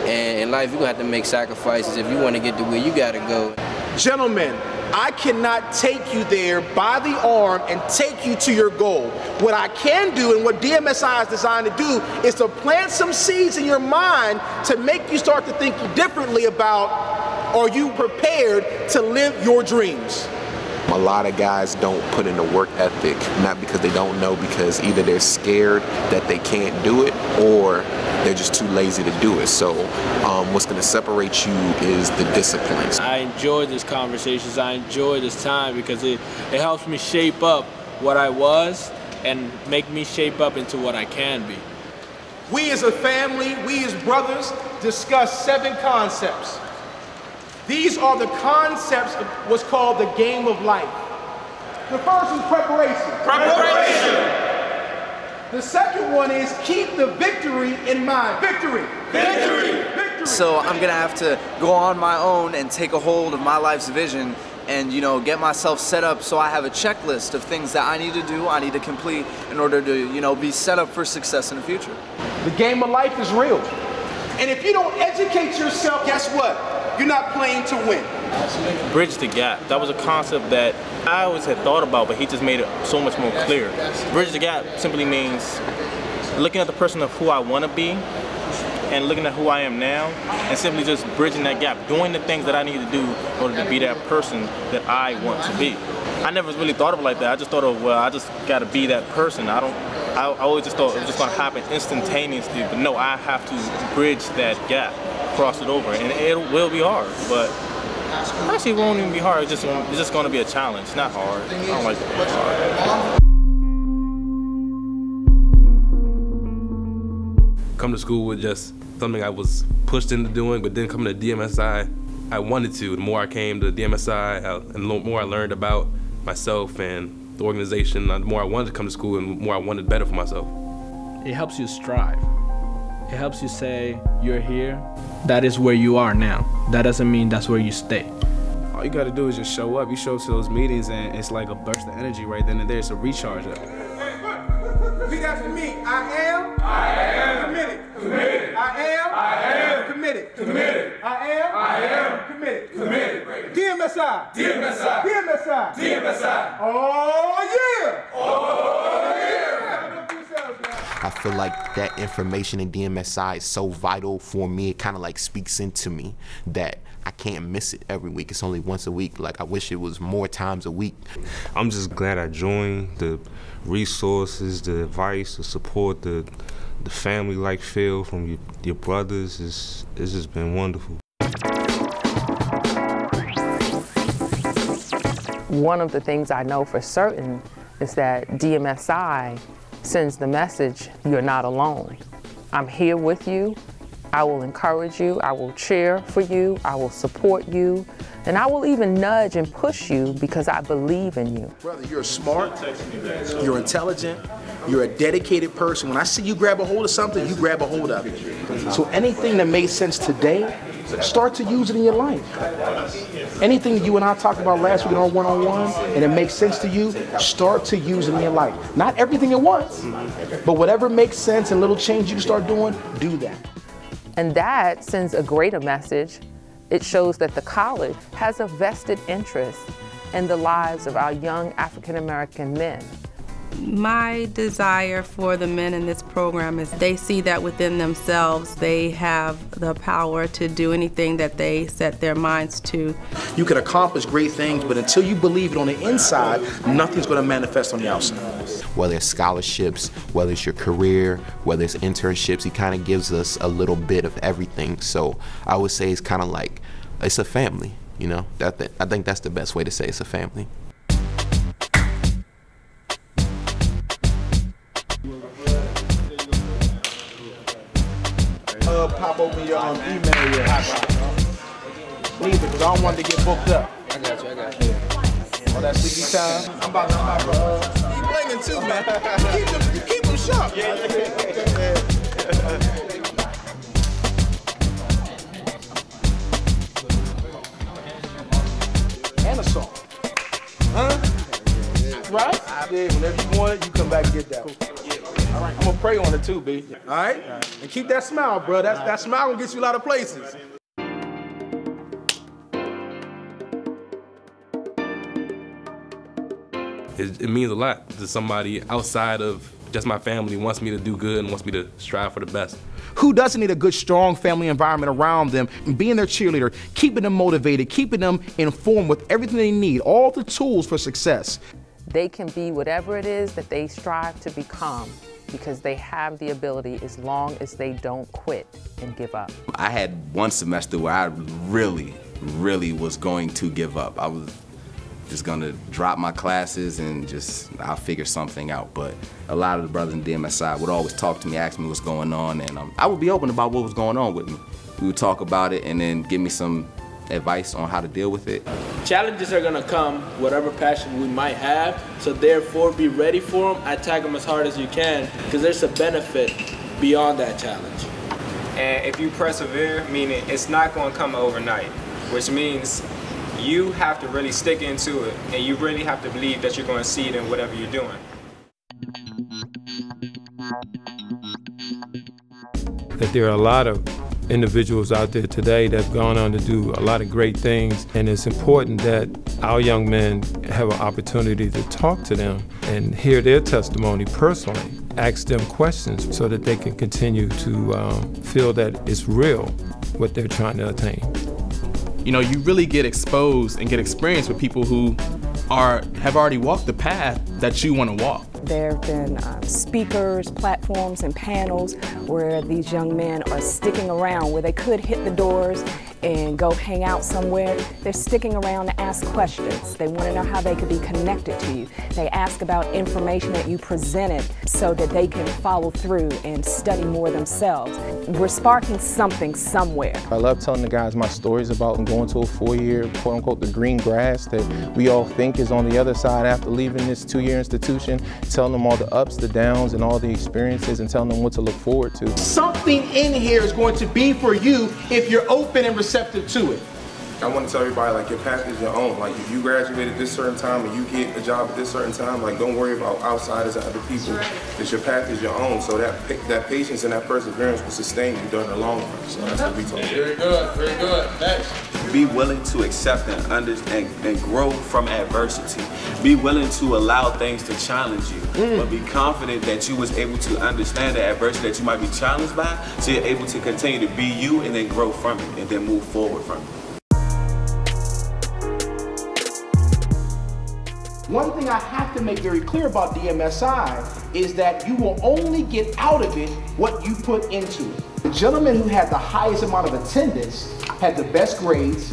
And in life, you're gonna have to make sacrifices if you want to get to where you gotta go. Gentlemen, I cannot take you there by the arm and take you to your goal. What I can do and what DMSI is designed to do is to plant some seeds in your mind to make you start to think differently about, are you prepared to live your dreams? A lot of guys don't put in the work ethic, not because they don't know, because either they're scared that they can't do it or they're just too lazy to do it. So what's going to separate you is the disciplines. I enjoy these conversations. I enjoy this time because it helps me shape up what I was and make me shape up into what I can be. We as a family, we as brothers, discuss 7 concepts. These are the concepts of what's called the game of life. The first is preparation. Preparation. The second one is keep the victory in mind. Victory. Victory. Victory. So I'm gonna have to go on my own and take a hold of my life's vision and, you know, get myself set up so I have a checklist of things that I need to do, I need to complete in order to, you know, be set up for success in the future. The game of life is real. And if you don't educate yourself, guess what? You're not playing to win. Bridge the gap. That was a concept that I always had thought about, but he just made it so much more clear. Bridge the gap simply means looking at the person of who I want to be and looking at who I am now and simply just bridging that gap, doing the things that I need to do in order to be that person that I want to be. I never really thought of it like that. I just thought of, well, I just got to be that person. I always just thought it was just going to happen instantaneously, but no, I have to bridge that gap, cross it over, and it will be hard, but actually it won't even be hard. It's just going to be a challenge, not hard. I don't like it hard. Come to school with just something I was pushed into doing, but then coming to DMSI, I wanted to. The more I came to DMSI, and the more I learned about myself and the organization, the more I wanted to come to school and the more I wanted better for myself. It helps you strive. It helps you say, you're here, that is where you are now. That doesn't mean that's where you stay. All you gotta do is just show up. You show up to those meetings and it's like a burst of energy right then and there. It's a recharge. Repeat after me. I am committed. Committed. I am committed. Committed. I am committed. Committed. DMSI. DMSI. DMSI. DMSI. Oh yeah. Oh yeah. I feel like that information in DMSI is so vital for me. It kind of like speaks into me that I can't miss it every week. It's only once a week. Like I wish it was more times a week. I'm just glad I joined. The resources, the advice, the support, the family-like feel from your brothers, it's just been wonderful. One of the things I know for certain is that DMSI sends the message, you're not alone. I'm here with you. I will encourage you. I will cheer for you. I will support you. And I will even nudge and push you because I believe in you. Brother, you're smart, you're intelligent, You're a dedicated person. When I see you grab a hold of something, you grab a hold of it. So anything that made sense today, start to use it in your life. Anything you and I talked about last week in our one-on-one, and it makes sense to you, start to use it in your life. Not everything at once, but whatever makes sense and little change you can start doing, do that. And that sends a greater message. It shows that the college has a vested interest in the lives of our young African American men. My desire for the men in this program is they see that within themselves they have the power to do anything that they set their minds to. You can accomplish great things, but until you believe it on the inside, nothing's going to manifest on the outside. Whether it's scholarships, whether it's your career, whether it's internships, he kind of gives us a little bit of everything. So I would say it's kind of like, it's a family, you know? I think that's the best way to say it's a family. Pop open your email here. Neither, because I don't want it to get booked up. I got you. All that sleepy time. I'm about to keep blinking too, man. Keep them sharp. And a song. Huh? Right? Yeah, whenever you want it, you come back and get that. All right, I'm gonna pray on it too, B. All right? And keep that smile, bro. That smile will get you a lot of places. It means a lot to somebody outside of just my family who wants me to do good and wants me to strive for the best. Who doesn't need a good, strong family environment around them, being their cheerleader, keeping them motivated, keeping them informed with everything they need, all the tools for success. They can be whatever it is that they strive to become because they have the ability as long as they don't quit and give up. I had one semester where I really was going to give up. I was just gonna drop my classes and I'll figure something out. But a lot of the brothers in DMSI would always talk to me, ask me what's going on, and I would be open about what was going on with me. We would talk about it and then give me some advice on how to deal with it. Challenges are gonna come, whatever passion we might have, so therefore be ready for them, attack them as hard as you can, because there's a benefit beyond that challenge. And if you persevere, meaning it's not gonna come overnight, which means you have to really stick into it, and you really have to believe that you're gonna succeed in whatever you're doing. That there are a lot of individuals out there today that have gone on to do a lot of great things, and it's important that our young men have an opportunity to talk to them and hear their testimony personally, ask them questions so that they can continue to feel that it's real what they're trying to attain. You know, you really get exposed and get experience with people who have already walked the path that you want to walk. There have been speakers, platforms, and panels where these young men are sticking around, where they could hit the doors and go hang out somewhere. They're sticking around to ask questions. They want to know how they could be connected to you. They ask about information that you presented so that they can follow through and study more themselves. We're sparking something somewhere. I love telling the guys my stories about going to a 4-year, quote unquote, the green grass that we all think is on the other side after leaving this 2-year institution, telling them all the ups, the downs, and all the experiences, and telling them what to look forward to. Something in here is going to be for you if you're open and receptive to it. I want to tell everybody, like, your path is your own. Like, if you graduate at this certain time and you get a job at this certain time, like, don't worry about outsiders and other people. Because your path is your own. So that patience and that perseverance will sustain you during the long run. So that's what we told you. Very good, very good. Next. Be willing to accept and understand and grow from adversity. Be willing to allow things to challenge you, but be confident that you was able to understand the adversity that you might be challenged by, so you're able to continue to be you and then grow from it and then move forward from it. One thing I have to make very clear about DMSI is that you will only get out of it what you put into it. The gentleman who had the highest amount of attendance had the best grades,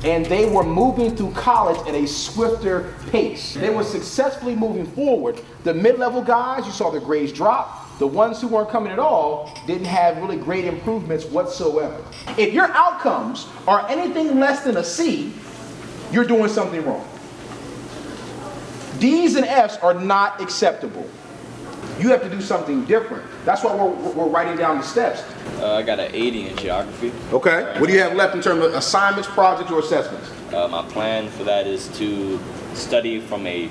and they were moving through college at a swifter pace. They were successfully moving forward. The mid-level guys, you saw their grades drop. The ones who weren't coming at all didn't have really great improvements whatsoever. If your outcomes are anything less than a C, you're doing something wrong. D's and F's are not acceptable. You have to do something different. That's why we're writing down the steps. I got an 80 in geography. Okay. What do you have left in terms of assignments, projects, or assessments? My plan for that is to study from a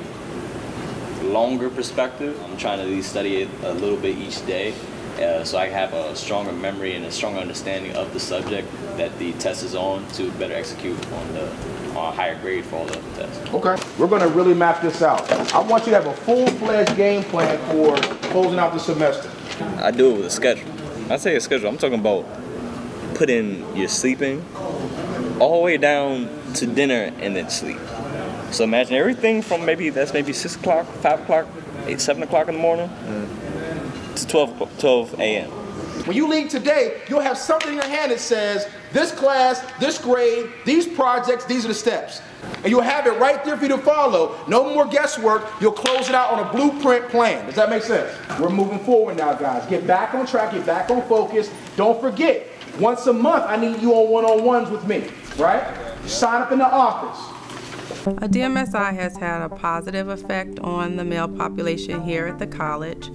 longer perspective. I'm trying to at least study it a little bit each day, so I have a stronger memory and a stronger understanding of the subject that the test is on to better execute on a higher grade for all the tests. Okay. We're going to really map this out. I want you to have a full-fledged game plan for closing out the semester. I do it with a schedule. I say a schedule, I'm talking about putting your sleeping all the way down to dinner and then sleep. So imagine everything from maybe 6 o'clock, 5 o'clock, 7 o'clock in the morning to 12 a.m. When you leave today, you'll have something in your hand that says, this class, this grade, these projects, these are the steps. And you'll have it right there for you to follow. No more guesswork. You'll close it out on a blueprint plan. Does that make sense? We're moving forward now, guys. Get back on track. Get back on focus. Don't forget, once a month, I need you on one-on-ones with me, right? Sign up in the office. DMSI has had a positive effect on the male population here at the college.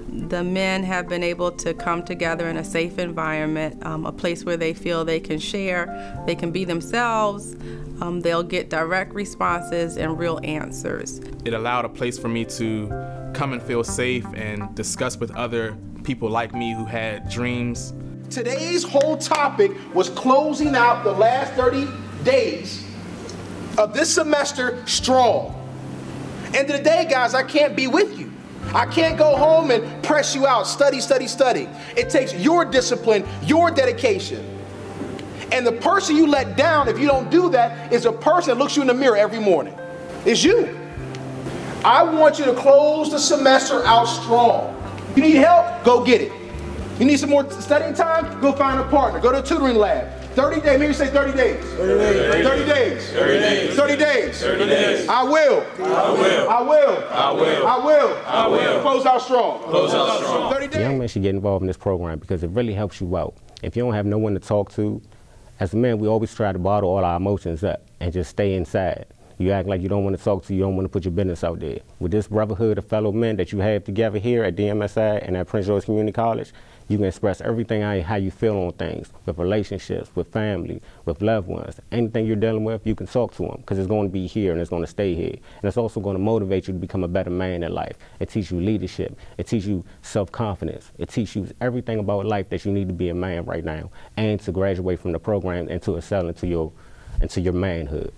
The men have been able to come together in a safe environment, a place where they feel they can share, they can be themselves, they'll get direct responses and real answers. It allowed a place for me to come and feel safe and discuss with other people like me who had dreams. Today's whole topic was closing out the last 30 days of this semester strong. End of the day, guys, I can't be with you. I can't go home and press you out, study, study, study. It takes your discipline, your dedication. And the person you let down if you don't do that is a person that looks you in the mirror every morning. It's you. I want you to close the semester out strong. You need help? Go get it. You need some more studying time? Go find a partner. Go to a tutoring lab. 30 days, maybe say 30 days. 30 days. 30 days. 30 days. 30 days. 30 days. I will. I will. I will. I will. I will. I will. Close out strong. Close out strong. 30 days. Young men should get involved in this program because it really helps you out. If you don't have no one to talk to, as a man, we always try to bottle all our emotions up and just stay inside. You act like you don't want to talk to, you don't want to put your business out there. With this brotherhood of fellow men that you have together here at DMSI and at Prince George Community College, you can express everything how you feel on things, with relationships, with family, with loved ones. Anything you're dealing with, you can talk to them because it's going to be here and it's going to stay here. And it's also going to motivate you to become a better man in life. It teaches you leadership. It teaches you self-confidence. It teaches you everything about life that you need to be a man right now and to graduate from the program and to excel into your manhood.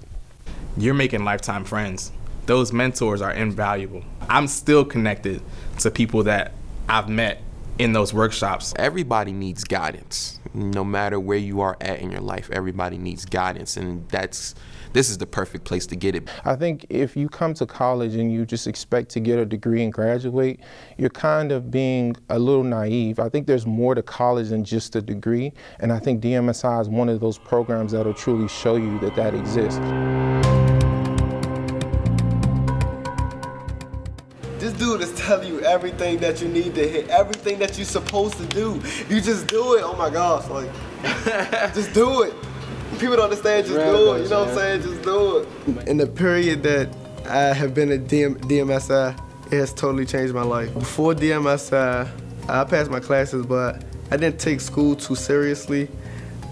You're making lifetime friends. Those mentors are invaluable. I'm still connected to people that I've met in those workshops. Everybody needs guidance. No matter where you are at in your life, everybody needs guidance, and this is the perfect place to get it. I think if you come to college and you just expect to get a degree and graduate, you're kind of being a little naive. I think there's more to college than just a degree, and I think DMSI is one of those programs that'll truly show you that that exists. This dude is telling you everything that you need to hit, everything that you're supposed to do. You just do it. Oh my gosh, like, just do it. People don't understand, just do it. You know what I'm saying? Just do it. In the period that I have been at DMSI, it has totally changed my life. Before DMSI, I passed my classes, but I didn't take school too seriously.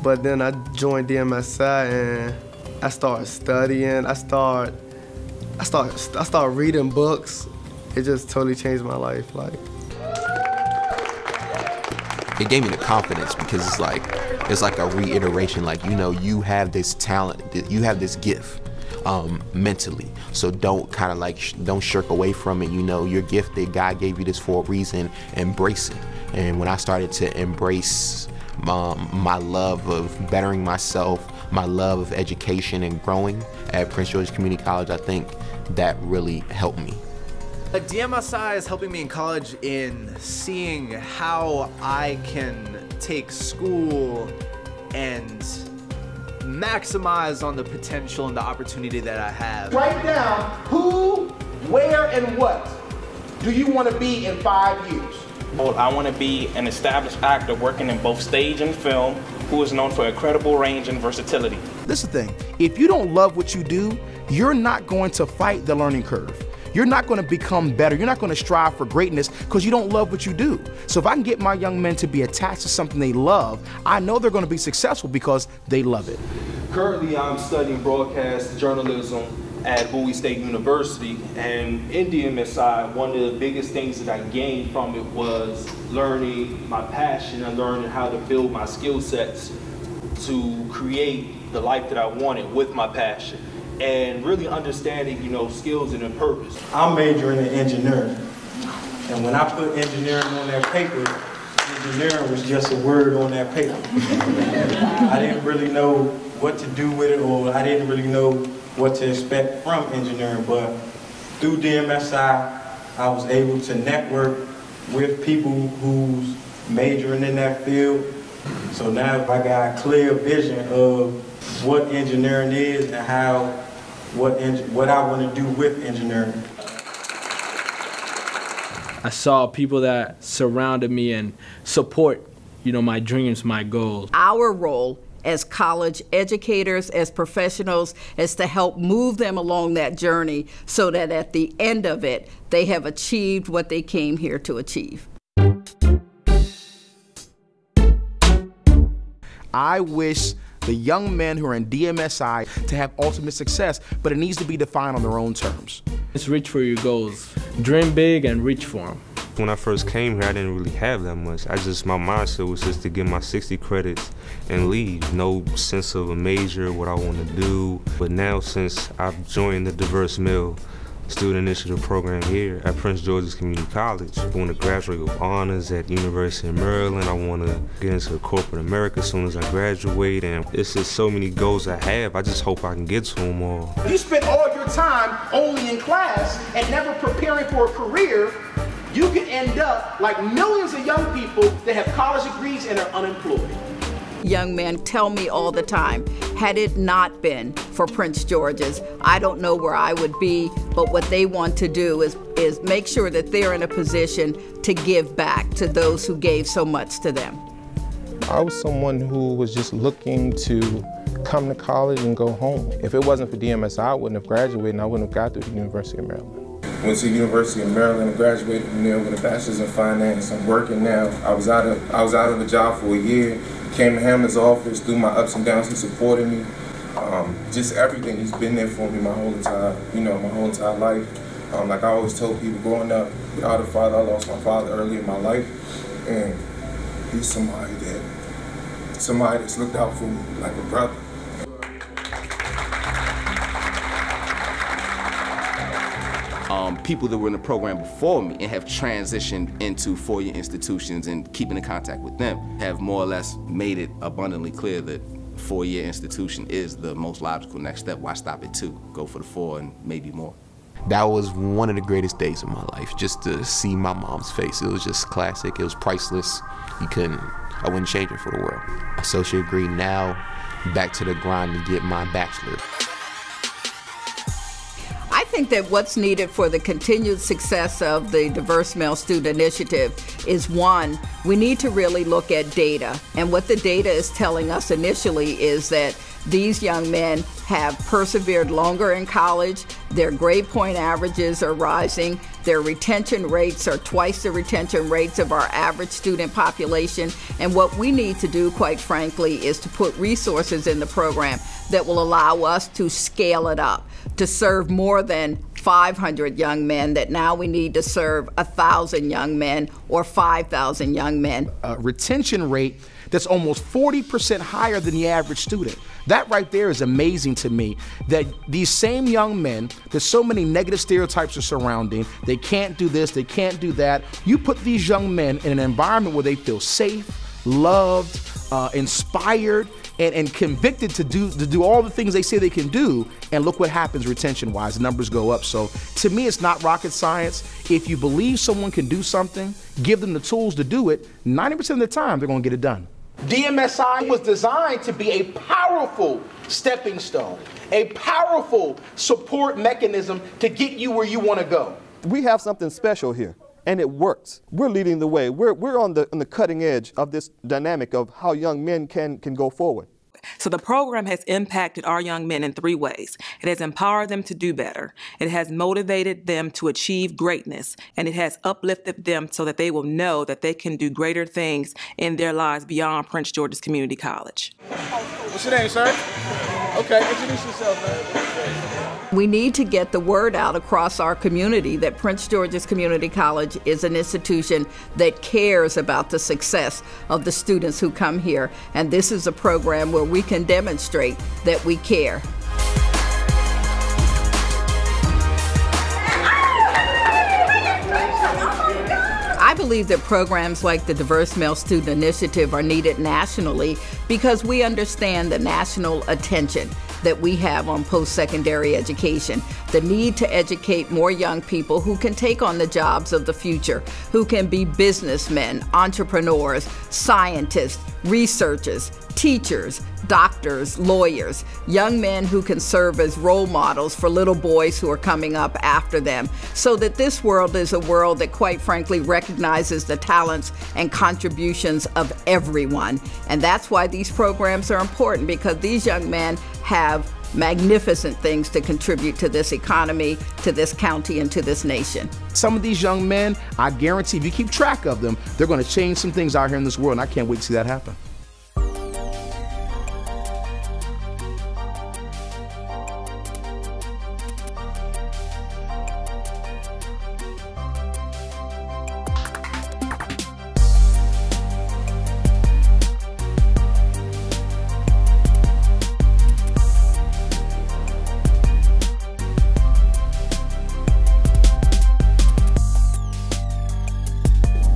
But then I joined DMSI and I started studying. I started reading books. It just totally changed my life. Like, it gave me the confidence because it's like a reiteration. Like, you know, you have this talent, you have this gift mentally. So don't don't shirk away from it. You know, you're gifted. God gave you this for a reason. Embrace it. And when I started to embrace my love of bettering myself, my love of education and growing at Prince George Community College, I think that really helped me. DMSI is helping me in college in seeing how I can take school and maximize on the potential and the opportunity that I have. Write down who, where, and what do you want to be in 5 years? I want to be an established actor working in both stage and film who is known for incredible range and versatility. This is the thing. If you don't love what you do, you're not going to fight the learning curve. you're not going to become better. You're not going to strive for greatness because you don't love what you do. So if I can get my young men to be attached to something they love, I know they're going to be successful because they love it. Currently, I'm studying broadcast journalism at Bowie State University, and in DMSI, one of the biggest things that I gained from it was learning my passion and learning how to build my skill sets to create the life that I wanted with my passion, and really understanding, you know, skills and a purpose. I'm majoring in engineering, and when I put engineering on that paper, engineering was just a word on that paper. I didn't really know what to do with it, or I didn't really know what to expect from engineering, but through DMSI, I was able to network with people who's majoring in that field. So now I got a clear vision of what engineering is and how, what I want to do with engineering. I saw people that surrounded me and support, you know, my dreams, my goals. Our role as college educators, as professionals, is to help move them along that journey so that at the end of it, they have achieved what they came here to achieve. I wish the young men who are in DMSI to have ultimate success, but it needs to be defined on their own terms. Just reach for your goals. Dream big and reach for them. When I first came here, I didn't really have that much. My mindset was just to get my 60 credits and leave. No sense of a major, what I want to do. But now, since I've joined the Diverse Male Student Initiative program here at Prince George's Community College, I want to graduate with honors at University of Maryland. I want to get into corporate America as soon as I graduate. And it's just so many goals I have. I just hope I can get to them all. If you spend all your time only in class and never preparing for a career, you could end up like millions of young people that have college degrees and are unemployed. Young men tell me all the time, had it not been for Prince George's, I don't know where I would be, but what they want to do is make sure that they're in a position to give back to those who gave so much to them. I was someone who was just looking to come to college and go home. If it wasn't for DMSI, I wouldn't have graduated and I wouldn't have got through the University of Maryland. Went to the University of Maryland and graduated from there with a bachelor's in finance. I'm working now. I was out of a job for a year. Came to Hamlin's office. Through my ups and downs, he supported me. Just everything. He's been there for me my whole entire life. Like I always told people growing up, without a father, I lost my father early in my life, and he's somebody that's looked out for me like a brother. People that were in the program before me and have transitioned into four-year institutions and keeping in contact with them have more or less made it abundantly clear that four-year institution is the most logical next step. Why stop at 2? Go for the 4 and maybe more. That was one of the greatest days of my life, just to see my mom's face. It was just classic. It was priceless. I wouldn't change it for the world. Associate degree now, back to the grind to get my bachelor's. I think that what's needed for the continued success of the Diverse Male Student Initiative is, one, we need to really look at data. And what the data is telling us initially is that these young men have persevered longer in college, their grade point averages are rising, their retention rates are twice the retention rates of our average student population. And what we need to do, quite frankly, is to put resources in the program that will allow us to scale it up, to serve more than 500 young men, that now we need to serve 1,000 young men or 5,000 young men. A retention rate that's almost 40% higher than the average student. That right there is amazing to me, that these same young men that so many negative stereotypes are surrounding, they can't do this, they can't do that. You put these young men in an environment where they feel safe, loved, inspired, and convicted to do all the things they say they can do, and look what happens retention-wise. The numbers go up. So to me, it's not rocket science. If you believe someone can do something, give them the tools to do it, 90% of the time, they're gonna get it done. DMSI was designed to be a powerful stepping stone, a powerful support mechanism to get you where you want to go. We have something special here, and it works. We're leading the way. We're on the cutting edge of this dynamic of how young men can go forward. So the program has impacted our young men in 3 ways. It has empowered them to do better. It has motivated them to achieve greatness. And it has uplifted them so that they will know that they can do greater things in their lives beyond Prince George's Community College. What's your name, sir? Okay, introduce yourself, man. We need to get the word out across our community that Prince George's Community College is an institution that cares about the success of the students who come here. And this is a program where we can demonstrate that we care. I believe that programs like the Diverse Male Student Initiative are needed nationally because we understand the national attention that we have on post-secondary education, the need to educate more young people who can take on the jobs of the future, who can be businessmen, entrepreneurs, scientists, researchers, teachers, doctors, lawyers, young men who can serve as role models for little boys who are coming up after them, so that this world is a world that quite frankly recognizes the talents and contributions of everyone. And that's why these programs are important, because these young men have magnificent things to contribute to this economy, to this county, and to this nation. Some of these young men, I guarantee if you keep track of them, they're going to change some things out here in this world, and I can't wait to see that happen.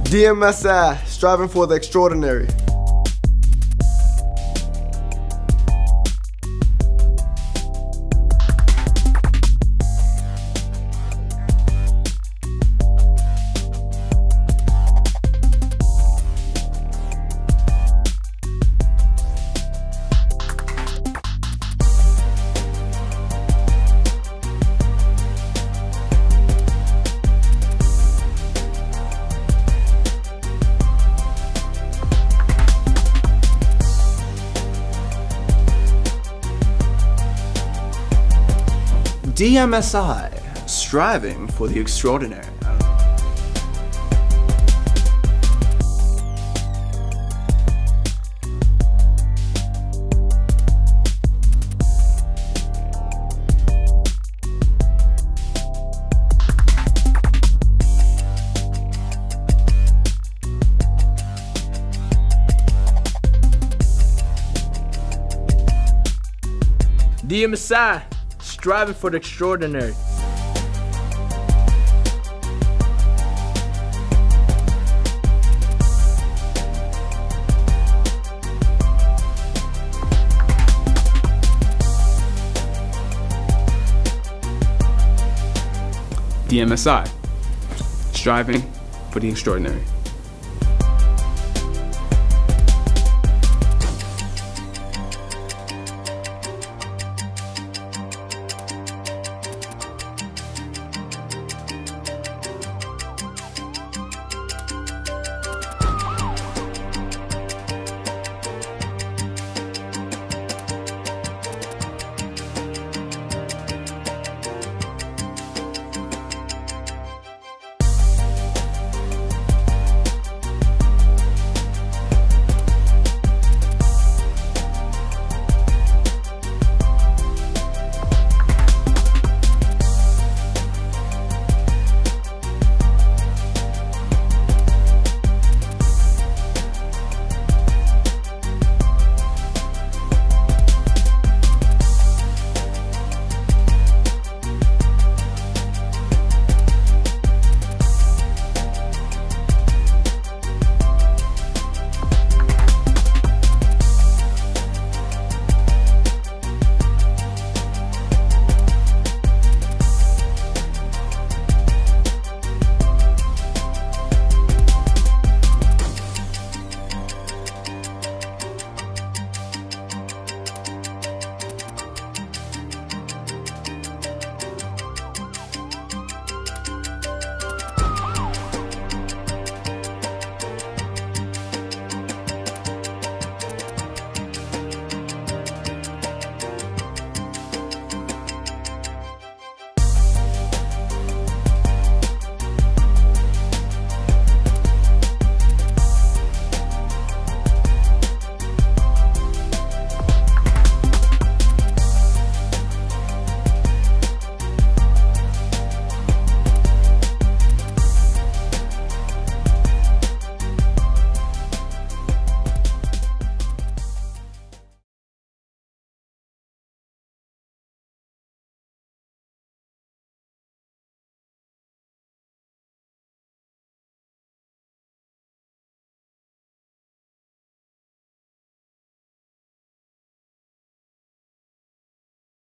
DMSI, striving for the extraordinary. DMSI, striving for the extraordinary. DMSI, striving for the extraordinary. DMSI, striving for the extraordinary.